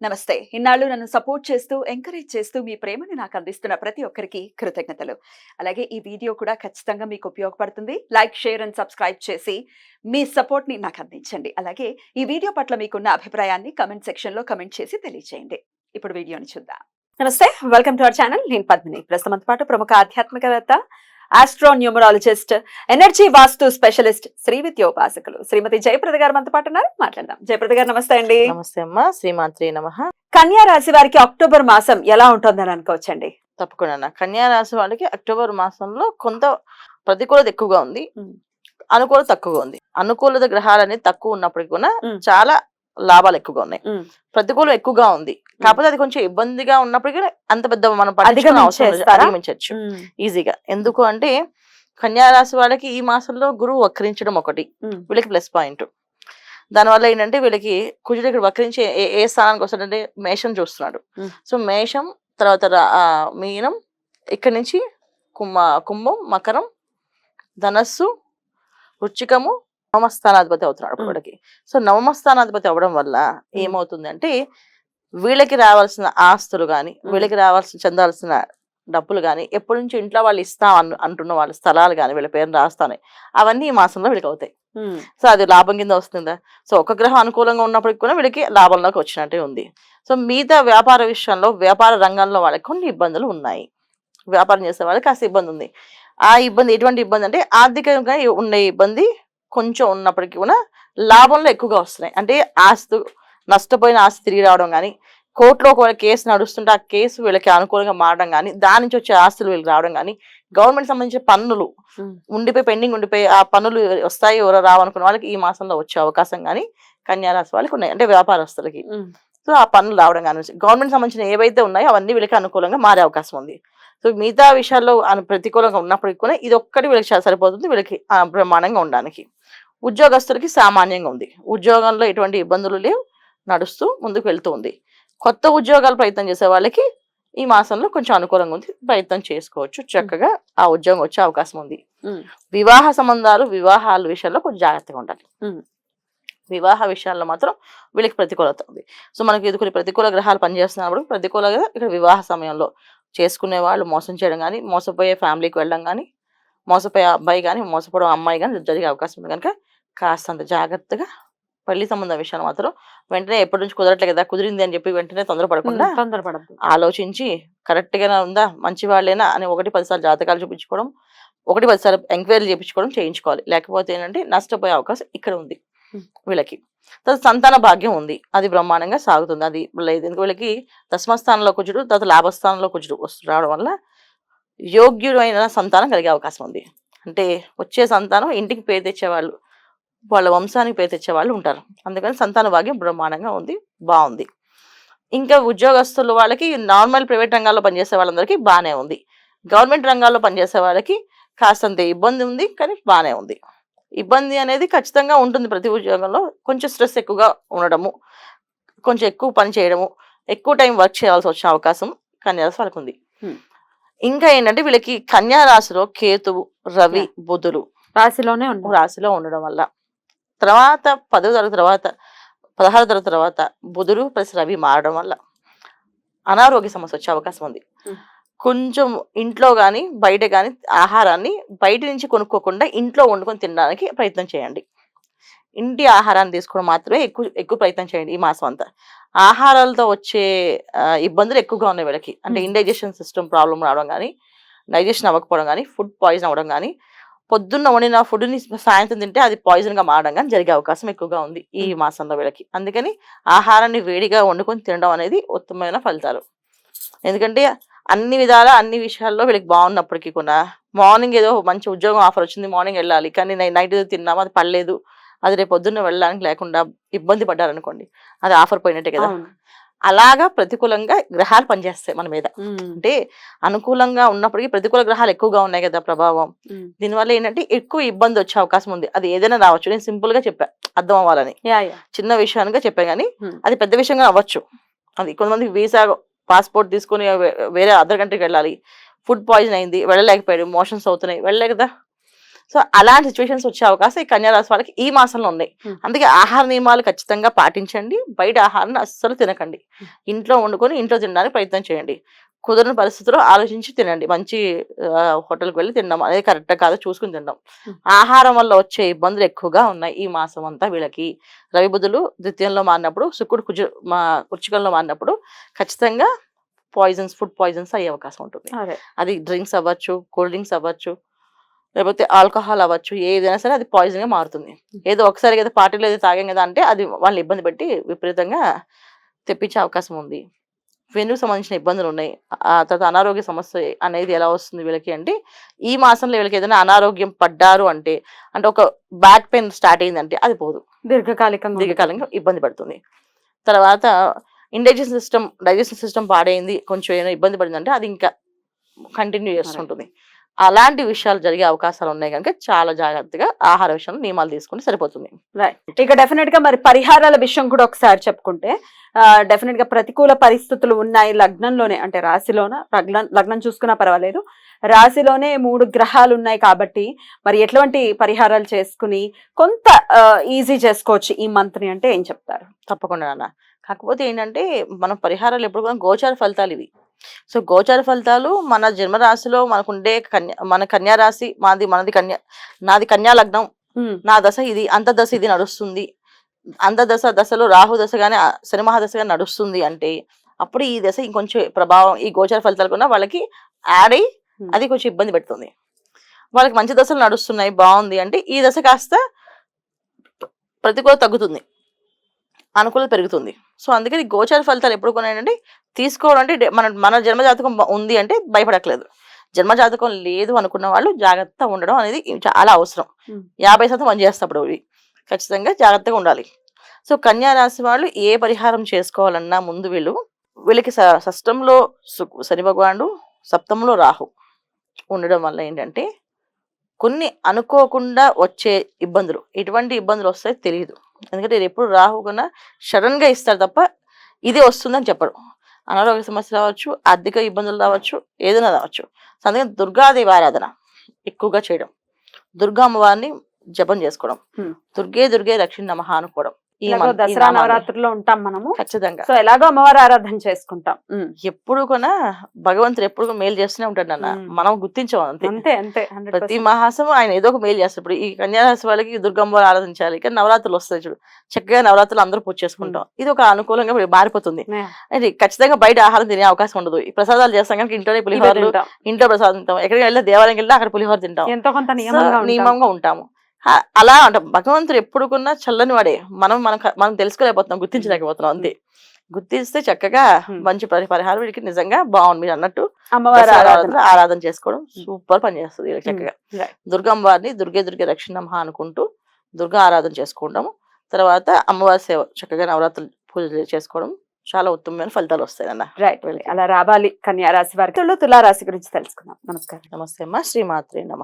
నమస్తే. ఇన్నాళ్ళు నన్ను సపోర్ట్ చేస్తూ, ఎంకరేజ్ చేస్తూ మీ ప్రేమని నాకు అందిస్తున్న ప్రతి ఒక్కరికి కృతజ్ఞతలు. అలాగే ఈ వీడియో కూడా ఖచ్చితంగా మీకు ఉపయోగపడుతుంది. లైక్, షేర్ అండ్ సబ్స్క్రైబ్ చేసి మీ సపోర్ట్‌ని నాకు అందించండి. అలాగే ఈ వీడియో పట్ల మీకున్న అభిప్రాయాన్ని కామెంట్ సెక్షన్‌లో కామెంట్ చేసి తెలియజేయండి. ఇప్పుడు వీడియోని చూద్దాం. నమస్తే. Welcome to our channel. నేను పద్మిని. ప్రస్తుతం మనతో పాటు ప్రముఖ ఆధ్యాత్మికవేత్త, ఆస్ట్రో న్యూమరాలజిస్ట్, ఎనర్జీ వాస్తు స్పెషలిస్ట్, శ్రీ విద్యోపాసకులు శ్రీమతి జయప్రద గారు మనతో పాటు ఉన్నారు. మాట్లాడదాం. జయప్రద గారు నమస్తే అండి. నమస్తే అమ్మా. శ్రీమాత్రే నమః. కన్యా రాశి వారికి అక్టోబర్ మాసం ఎలా ఉంటుందని అనుకోవచ్చండి? తప్పకుండా. కన్యా రాశి వాళ్ళకి అక్టోబర్ మాసంలో కొంత ప్రతికూలత ఎక్కువగా ఉంది, అనుకూలత తక్కువగా ఉంది. అనుకూలత గ్రహాలు అనేది తక్కువ ఉన్నప్పటికీ కూడా చాలా లాభాలు ఎక్కువగా ఉన్నాయి. ప్రతికూలం ఎక్కువగా ఉంది, కాకపోతే అది కొంచెం ఇబ్బందిగా ఉన్నప్పటికీ అంత పెద్ద మనం అధిగమించవచ్చు ఈజీగా. ఎందుకు అంటే కన్యా రాశి వాళ్ళకి ఈ మాసంలో గురువు వక్రించడం ఒకటి వీళ్ళకి ప్లస్ పాయింట్. దానివల్ల ఏంటంటే వీళ్ళకి కుజుడు ఇక్కడ వక్రించి ఏ స్థానానికి వస్తాడంటే మేషం చూస్తున్నాడు. సో మేషం తర్వాత మీనం, ఇక్కడి నుంచి కుంభం, మకరం, ధనస్సు, వృచ్చికము, నవమస్థానాధిపతి అవుతున్నాడు వీళ్ళకి. సో నవమస్థానాధిపతి అవ్వడం వల్ల ఏమవుతుంది అంటే వీళ్ళకి రావాల్సిన ఆస్తులు కానీ, వీళ్ళకి చెందాల్సిన డబ్బులు కానీ, ఎప్పటి నుంచి ఇంట్లో వాళ్ళు అంటున్న వాళ్ళ స్థలాలు కానీ వీళ్ళ పేరుని రాస్తానే అవన్నీ ఈ మాసంలో వీళ్ళకి అవుతాయి. సో అది లాభం కింద వస్తుందా? సో ఒక గ్రహం అనుకూలంగా ఉన్నప్పటికీ కూడా వీళ్ళకి లాభంలోకి వచ్చినట్టే ఉంది. సో మిగతా వ్యాపార విషయంలో, వ్యాపార రంగంలో వాళ్ళకి కొన్ని ఇబ్బందులు ఉన్నాయి. వ్యాపారం చేసే వాళ్ళకి కాస్త ఇబ్బంది ఉంది. ఆ ఇబ్బంది ఎటువంటి ఇబ్బంది అంటే ఆర్థికంగా ఉండే ఇబ్బంది కొంచెం ఉన్నప్పటికీ కూడా లాభంలో ఎక్కువగా వస్తున్నాయి. అంటే నష్టపోయిన ఆస్తి తిరిగి రావడం కానీ, కోర్టులో ఒక కేసు నడుస్తుంటే ఆ కేసు వీళ్ళకి అనుకూలంగా మారడం కానీ, దాని నుంచి వచ్చే ఆస్తులు వీళ్ళకి రావడం కానీ, గవర్నమెంట్ సంబంధించిన పన్నులు పెండింగ్ ఉండిపోయి ఆ పన్నులు వస్తాయి ఎవరో రావనుకున్న వాళ్ళకి ఈ మాసంలో వచ్చే అవకాశం కానీ కన్యా రాశి వాళ్ళకి ఉన్నాయి. అంటే వ్యాపారస్తులకి. సో ఆ పన్నులు రావడం కానీ, గవర్నమెంట్ సంబంధించిన ఏవైతే ఉన్నాయో అవన్నీ వీళ్ళకి అనుకూలంగా మారే అవకాశం ఉంది. సో మిగతా విషయాల్లో ప్రతికూలంగా ఉన్నప్పటికీ కూడా ఇది ఒక్కటి వీళ్ళకి సరిపోతుంది వీళ్ళకి బ్రహ్మాండంగా ఉండడానికి. ఉద్యోగస్తులకి సామాన్యంగా ఉంది. ఉద్యోగంలో ఎటువంటి ఇబ్బందులు లేవు, నడుస్తూ ముందుకు వెళ్తూ ఉంది. కొత్త ఉద్యోగాలు ప్రయత్నం చేసే వాళ్ళకి ఈ మాసంలో కొంచెం అనుకూలంగా ఉంది, ప్రయత్నం చేసుకోవచ్చు. చక్కగా ఆ ఉద్యోగం వచ్చే అవకాశం ఉంది. వివాహ సంబంధాలు, వివాహాల విషయంలో కొంచెం జాగ్రత్తగా ఉండాలి. వివాహ విషయాల్లో మాత్రం వీళ్ళకి ప్రతికూలత ఉంది. సో మనకి ఇది కొన్ని ప్రతికూల గ్రహాలు పనిచేస్తున్నప్పుడు ప్రతికూలంగా ఇక్కడ వివాహ సమయంలో చేసుకునే వాళ్ళు మోసం చేయడం కానీ, మోసపోయే ఫ్యామిలీకి వెళ్ళడం కానీ, మోసపోయే అబ్బాయి కానీ, మోసపోవడం అమ్మాయి కానీ జరిగే అవకాశం ఉంది. కనుక కాస్తంత జాగ్రత్తగా పెళ్లి సంబంధం విషయాలు మాత్రం వెంటనే ఎప్పటి నుంచి కుదరట్లే కదా, కుదిరింది అని చెప్పి వెంటనే తొందరపడకుండా ఆలోచించి కరెక్ట్ గానే ఉందా, మంచి వాళ్ళేనా అని 1-10 సార్లు జాతకాలు చూపించుకోవడం, 1-10 సార్లు ఎంక్వైరీ చేయించుకోవాలి. లేకపోతే ఏంటంటే నష్టపోయే అవకాశం ఇక్కడ ఉంది వీళ్ళకి. తర్వాత సంతాన భాగ్యం ఉంది, అది బ్రహ్మాండంగా సాగుతుంది. అది లేదు ఎందుకు వీళ్ళకి దశమస్థానంలో కుజుడు, తర్వాత లాభస్థానంలో కుజుడు రావడం వల్ల యోగ్యుడైన సంతానం కలిగే అవకాశం ఉంది. అంటే వచ్చే సంతానం ఇంటికి పేరు తెచ్చేవాళ్ళు, వాళ్ళ వంశానికి పేరు తెచ్చేవాళ్ళు ఉంటారు. అందుకని సంతాన భాగ్యం బ్రహ్మాండంగా ఉంది, బాగుంది. ఇంకా ఉద్యోగస్తులు వాళ్ళకి నార్మల్ ప్రైవేట్ రంగాల్లో పనిచేసే వాళ్ళందరికీ బాగానే ఉంది. గవర్నమెంట్ రంగాల్లో పనిచేసే వాళ్ళకి కాస్తంత ఇబ్బంది ఉంది, కానీ బాగానే ఉంది. ఇబ్బంది అనేది ఖచ్చితంగా ఉంటుంది ప్రతి ఉద్యోగంలో. కొంచెం స్ట్రెస్ ఎక్కువగా ఉండడము, కొంచెం ఎక్కువ పని చేయడము, ఎక్కువ టైం వర్క్ చేయాల్సి వచ్చే అవకాశం కన్యా రాశి వాళ్ళకు ఉంది. ఇంకా ఏంటంటే వీళ్ళకి కన్యా రాశిలో కేతువు, రవి, బుధులు రాశిలో ఉండడం వల్ల తర్వాత 10వ తరగతి తర్వాత 16వ తరగతి తర్వాత బుధుడు ప్లస్ రవి మారడం వల్ల అనారోగ్య సమస్య వచ్చే అవకాశం ఉంది. కొంచెం ఇంట్లో కానీ బయట కానీ ఆహారాన్ని బయట నుంచి కొనుక్కోకుండా ఇంట్లో వండుకొని తినడానికి ప్రయత్నం చేయండి. ఇంటి ఆహారాన్ని తీసుకోవడం మాత్రమే ఎక్కువ ప్రయత్నం చేయండి ఈ మాసం అంతా. ఆహారాలతో వచ్చే ఇబ్బందులు ఎక్కువగా ఉన్నాయి వీళ్ళకి. అంటే ఇండైజెషన్ సిస్టమ్ ప్రాబ్లం రావడం కానీ, డైజెషన్ అవ్వకపోవడం కానీ, ఫుడ్ పాయిజన్ అవ్వడం కానీ, పొద్దున్న వండిన ఫుడ్ని సాయంత్రం తింటే అది పాయిజన్గా మారడం కానీ జరిగే అవకాశం ఎక్కువగా ఉంది ఈ మాసంలో వీళ్ళకి. అందుకని ఆహారాన్ని వేడిగా వండుకొని తినడం అనేది ఉత్తమమైన ఫలితాలు. ఎందుకంటే అన్ని విధాలా అన్ని విషయాల్లో వీళ్ళకి బాగున్నప్పటికీ కూడా మార్నింగ్ ఏదో మంచి ఉద్యోగం ఆఫర్ వచ్చింది, మార్నింగ్ వెళ్ళాలి, కానీ నైట్ తిన్నాము అది పడలేదు, అది రేపు పొద్దున్న వెళ్ళడానికి లేకుండా ఇబ్బంది పడ్డారనుకోండి, అది ఆఫర్ పోయినట్టే కదా. అలాగా ప్రతికూలంగా గ్రహాలు పనిచేస్తాయి మన మీద. అంటే అనుకూలంగా ఉన్నప్పటికీ ప్రతికూల గ్రహాలు ఎక్కువగా ఉన్నాయి కదా ప్రభావం. దీనివల్ల ఏంటంటే ఎక్కువ ఇబ్బంది వచ్చే అవకాశం ఉంది. అది ఏదైనా రావచ్చు. నేను సింపుల్ గా చెప్పా అర్థం అవ్వాలని, చిన్న విషయానికి చెప్పా కానీ అది పెద్ద విషయంగా అవ్వచ్చు. అది కొంతమంది వీసా పాస్పోర్ట్ తీసుకుని వేరే అదర్ కంట్రీకి వెళ్ళాలి, ఫుడ్ పాయిజన్ అయింది, వెళ్ళలేకపోయాడు, మోషన్స్ అవుతున్నాయి, వెళ్ళలే కదా. సో అలాంటి సిచ్యువేషన్స్ వచ్చే అవకాశం ఈ కన్యా రాశి వాళ్ళకి ఈ మాసంలో ఉన్నాయి. అందుకే ఆహార నియమాలు ఖచ్చితంగా పాటించండి. బయట ఆహారాన్ని అస్సలు తినకండి. ఇంట్లో వండుకొని ఇంట్లో తినడానికి ప్రయత్నం చేయండి. కుదరని పరిస్థితుల్లో ఆలోచించి తినండి. మంచి హోటల్కి వెళ్ళి తినడం అనేది కరెక్ట్ కాదు చూసుకుని తినడం. ఆహారం వల్ల వచ్చే ఇబ్బందులు ఎక్కువగా ఉన్నాయి ఈ మాసం అంతా వీళ్ళకి. రవి బుధులు ద్వితీయంలో మారినప్పుడు, శుక్రుడు వృచ్చికంలో మారినప్పుడు ఖచ్చితంగా ఫుడ్ పాయిజన్స్ అయ్యే అవకాశం ఉంటుంది. అది డ్రింక్స్ అవ్వచ్చు, కూల్ డ్రింక్స్ అవ్వచ్చు, లేకపోతే ఆల్కహాల్ అవ్వచ్చు, ఏదైనా సరే అది పాయిజన్ గా మారుతుంది. ఏదో ఒకసారి కదా పార్టీలో ఏదో తాగాం కదా అంటే అది వాళ్ళని ఇబ్బంది పెట్టి విపరీతంగా తెప్పించే అవకాశం ఉంది. వెన్నుకు సంబంధించిన ఇబ్బందులు ఉన్నాయి. తర్వాత అనారోగ్య సమస్య అనేది ఎలా వస్తుంది వీళ్ళకి అంటే, ఈ మాసంలో వీళ్ళకి ఏదైనా అనారోగ్యం పడ్డారు అంటే ఒక బ్యాక్ పెయిన్ స్టార్ట్ అయిందంటే అది పోదు, దీర్ఘకాలికంగా ఇబ్బంది పడుతుంది. తర్వాత డైజెషన్ సిస్టమ్ పాడైంది, కొంచెం ఏమైనా ఇబ్బంది పడిందంటే అది ఇంకా కంటిన్యూ చేస్తుంటుంది. అలాంటి విషయాలు జరిగే అవకాశాలు ఉన్నాయి కనుక చాలా జాగ్రత్తగా ఆహార విషయంలో నియమాలు తీసుకుంటే సరిపోతుంది. రైట్. ఇక డెఫినెట్ గా మరి పరిహారాల విషయం కూడా ఒకసారి చెప్పుకుంటే, డెఫినెట్ గా ప్రతికూల పరిస్థితులు ఉన్నాయి లగ్నంలోనే, అంటే రాశిలోన లగ్నం చూసుకున్నా పర్వాలేదు, రాశిలోనే 3 గ్రహాలు ఉన్నాయి కాబట్టి మరి ఎటువంటి పరిహారాలు చేసుకుని కొంత ఈజీ చేసుకోవచ్చు ఈ మంత్ ని అంటే ఏం చెప్తారు? తప్పకుండా నాన్న. కాకపోతే ఏంటంటే మనం పరిహారాలు ఎప్పుడు కూడా గోచార ఫలితాలు ఇవి. సో గోచార ఫలితాలు మన జన్మరాశిలో మనకుండే మన కన్యా రాశి, నాది కన్యా లగ్నం, నా దశ ఇది, అంతర్దశ ఇది నడుస్తుంది, దశలో రాహు దశ గానీ శని మహాదశ గానీ నడుస్తుంది అంటే అప్పుడు ఈ దశ ఇంకొంచెం ప్రభావం ఈ గోచార ఫలితాలు కూడా వాళ్ళకి యాడ్ అయ్యి అది కొంచెం ఇబ్బంది పెడుతుంది. వాళ్ళకి మంచి దశలు నడుస్తున్నాయి బాగుంది అంటే ఈ దశ కాస్త ప్రతికూలత తగ్గుతుంది, అనుకూలత పెరుగుతుంది. సో అందుకని గోచార ఫలితాలు ఎప్పుడు కొన్నాయంటే తీసుకోవడం అంటే మన జన్మజాతకం ఉంది అంటే భయపడట్లేదు. జన్మజాతకం లేదు అనుకున్న వాళ్ళు జాగ్రత్తగా ఉండడం అనేది చాలా అవసరం. 50% పనిచేస్తప్పుడు ఇవి ఖచ్చితంగా జాగ్రత్తగా ఉండాలి. సో కన్యా రాశి వాళ్ళు ఏ పరిహారం చేసుకోవాలన్నా ముందు వీళ్ళకి షష్టంలో శని భగవానుడు, సప్తమంలో రాహు ఉండడం వల్ల ఏంటంటే కొన్ని అనుకోకుండా వచ్చే ఇబ్బందులు, ఎటువంటి ఇబ్బందులు వస్తాయో తెలియదు. ఎందుకంటే ఎప్పుడు రాహు కన్నా సడన్ గా ఇస్తారు తప్ప ఇదే వస్తుందని చెప్పడు. అనారోగ్య సమస్యలు రావచ్చు, ఆర్థిక ఇబ్బందులు రావచ్చు, ఏదైనా రావచ్చు. సో అందుకని దుర్గాదేవి ఆరాధన ఎక్కువగా చేయడం, దుర్గా అమ్మవారిని జపం చేసుకోవడం, దుర్గే రక్షణ నమః అనుకోవడం. దసరా నవరాత్రిలో ఉంటాం మనము ఖచ్చితంగా. సో ఎలాగో అమ్మవారి ఆరాధన చేసుకుంటాం. ఎప్పుడు కూడా భగవంతుడు ఎప్పుడు మేలు చేస్తూనే ఉంటాడు అన్న, మనం గుర్తించాం అంతే. ప్రతి మాసం ఆయన ఏదో ఒక మేలు చేస్తాడు. ఇప్పుడు ఈ కన్యారాశి వాళ్ళకి దుర్గమ్మవారు ఆరాధించాలి, కానీ నవరాత్రులు వస్తాయి చూడు, చక్కగా నవరాత్రులు అందరూ పూజ చేసుకుంటాం. ఇది ఒక అనుకూలంగా మారిపోతుంది. అంటే ఖచ్చితంగా బయట ఆహారం తినే అవకాశం ఉండదు. ఈ ప్రసాదాలు చేస్తాం కనుక ఇంట్లోనే పులిహోరలు, ఇంట్లో ప్రసాదం తింటాం. ఎక్కడికి వెళ్ళి దేవాలయం వెళ్ళి అక్కడ పులిహోర తింటాం, ఎంతో కొంత నియమంగా ఉంటాము. అలా అంటే భగవంతుడు ఎప్పుడు కొన్నా చల్లని వాడే, మనం తెలుసుకోలేకపోతున్నాం, గుర్తించలేకపోతున్నాం అంతే. గుర్తిస్తే చక్కగా మంచి పరిహారం వీడికి నిజంగా బాగుంది. మీరు అన్నట్టు అమ్మవారి ఆరాధన చేసుకోవడం సూపర్ పని చేస్తుంది వీళ్ళకి. చక్కగా దుర్గమ్మవారిని దుర్గే రక్షణ నమః అనుకుంటూ దుర్గా ఆరాధన చేసుకోవడం, తర్వాత అమ్మవారి సేవ చక్కగా నవరాత్రులు పూజలు చేసుకోవడం చాలా ఉత్తమమైన ఫలితాలు వస్తాయి అన్న. రైట్. అలా రావాలి కన్యా రాశి వారికి. తులారాశి గురించి తెలుసుకుందాం. నమస్కారం. నమస్తే అమ్మ. శ్రీమాత్రే నమః.